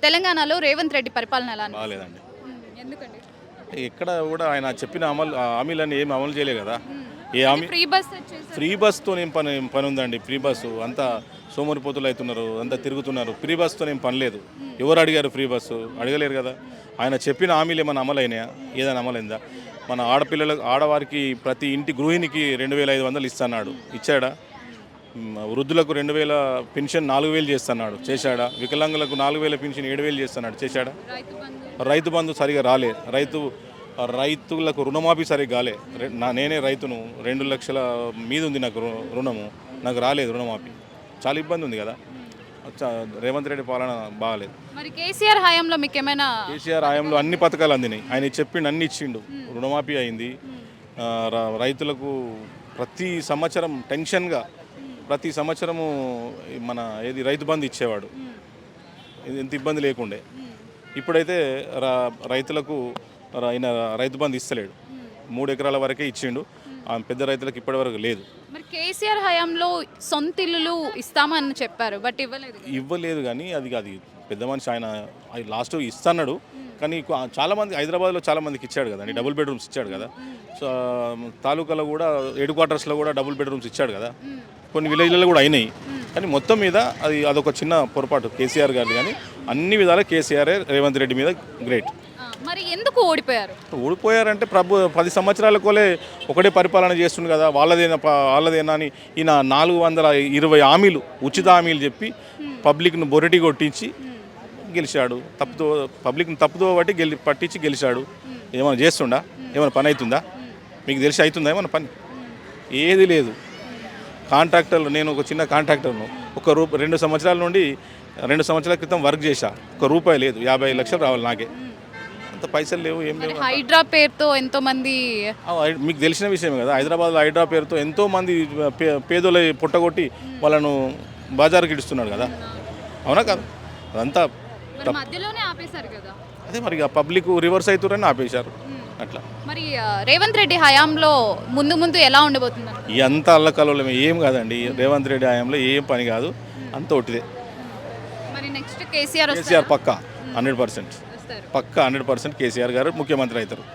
తెలంగాణలో రేవంత్ రెడ్డి పరిపాలన ఎలా అనిపిస్తుంది? బాగాలేదండి. ఎందుకండి? ఎక్కడ కూడా ఆయన చెప్పిన హామీలన్నీ ఏమి అమలు చేయలే కదా. ఏ హామీ ఫ్రీ బస్ వచ్చేసి ఫ్రీ బస్తో ఏం పని ఉందండి. ఫ్రీ బస్సు అంతా సోమరిపోతులు అవుతున్నారు, అంతా తిరుగుతున్నారు. ఫ్రీ బస్తో ఏం పని లేదు. ఎవరు అడిగారు ఫ్రీ బస్సు? అడగలేరు కదా. ఆయన చెప్పిన హామీలు ఏమైనా అమలైనాయా? ఏదైనా అమలైందా? మన ఆడవారికి ప్రతి ఇంటి గృహిణికి 2500 ఇస్తున్నాడు, ఇచ్చాడా? వృద్ధులకు 2000 పెన్షన్ 4000 చేస్తున్నాడు, చేశాడా? వికలాంగులకు 4000 పెన్షన్ 7000 చేస్తున్నాడు, చేశాడా? రైతు బంధు సరిగా రాలే. రైతులకు రుణమాఫీ సరిగా కాలే. నేనే రైతును, 2 లక్షల మీద ఉంది నాకు రుణము, నాకు రాలేదు రుణమాఫీ. చాలా ఇబ్బంది ఉంది కదా. రేవంత్ రెడ్డి పాలన బాగాలేదు. మరి కేసీఆర్ హయాంలో మీకు ఏమైనా? కేసీఆర్ హయాంలో అన్ని పథకాలు అందినాయి. ఆయన చెప్పిండు, అన్ని ఇచ్చిండు. రుణమాఫీ అయింది. రైతులకు ప్రతి సంవత్సరం టెన్షన్గా ప్రతి సంవత్సరము మన రైతు బంధు ఇచ్చేవాడు, ఎంత ఇబ్బంది లేకుండే. ఇప్పుడైతే రైతులకు ఆయన రైతు బంధు ఇస్తలేడు. 3 ఎకరాల వరకే ఇచ్చిండు. పెద్ద రైతులకు ఇప్పటి వరకు లేదు. మరి కేసీఆర్ హయాంలో సొంత ఇల్లులు ఇస్తామని చెప్పారు, బట్ ఇవ్వలేదు. కానీ అది పెద్ద మనిషి ఆయన లాస్ట్ ఇస్తున్నాడు. కానీ చాలామంది హైదరాబాద్లో చాలామందికి ఇచ్చాడు కదండి, డబుల్ బెడ్రూమ్స్ ఇచ్చాడు కదా. సో తాలూకాలో కూడా హెడ్ క్వార్టర్స్లో కూడా డబుల్ బెడ్రూమ్స్ ఇచ్చాడు కదా. కొన్ని విలేజ్లలో కూడా అయినాయి. కానీ మొత్తం మీద అదొక చిన్న పొరపాటు కేసీఆర్ గారిది. కానీ అన్ని విధాలా కేసీఆర్ రేవంత్ రెడ్డి మీద గ్రేట్. మరి ఎందుకు ఓడిపోయారు? ఓడిపోయారంటే 10 సంవత్సరాలకోలే ఒకటే పరిపాలన చేస్తుంది కదా. వాళ్ళదేనా అని ఈయన 420 హామీలు, ఉచిత హామీలు చెప్పి పబ్లిక్ను బొరటి కొట్టించి గెలిచాడు. పబ్లిక్ని తప్పుదో బట్టి పట్టించి గెలిచాడు. ఏమైనా చేస్తుండా? ఏమైనా పని అవుతుందా? మీకు తెలిసి అవుతుందా ఏమైనా పని? ఏది లేదు. కాంట్రాక్టర్లు, నేను ఒక చిన్న కాంట్రాక్టర్ను. 2 సంవత్సరాల నుండి 2 సంవత్సరాల క్రితం వర్క్ చేశా. ₹1 లేదు. 50 లక్షలు రావాలి నాకే. అంత పైసలు లేవు, ఏం లేవు. హైడ్రా పేరుతో ఎంతో మంది, మీకు తెలిసిన విషయం కదా, హైదరాబాద్లో హైడ్రా పేరుతో ఎంతో మంది పేదోళ్ళ పుట్టగొట్టి వాళ్ళను బజార్కి ఇడుస్తున్నాడు కదా. అవునా కాదు? అదంతా మధ్యలోనే ఆపేశారు కదా. అదే మరి పబ్లిక్ రివర్స్ అవుతారని ఆపేశారు అట్లా. మరి రేవంత్ రెడ్డి హయాంలో ముందు ఎలా ఉండబోతుంది? అంత అల్లకల్లో ఏం కాదండి. రేవంత్ రెడ్డి హయాంలో ఏం పని కాదు, అంత ఒట్టిదే. మరి నెక్స్ట్ కేసీఆర్ పక్కా 100%, పక్కా 100% కేసీఆర్ గారు ముఖ్యమంత్రి అవుతారు.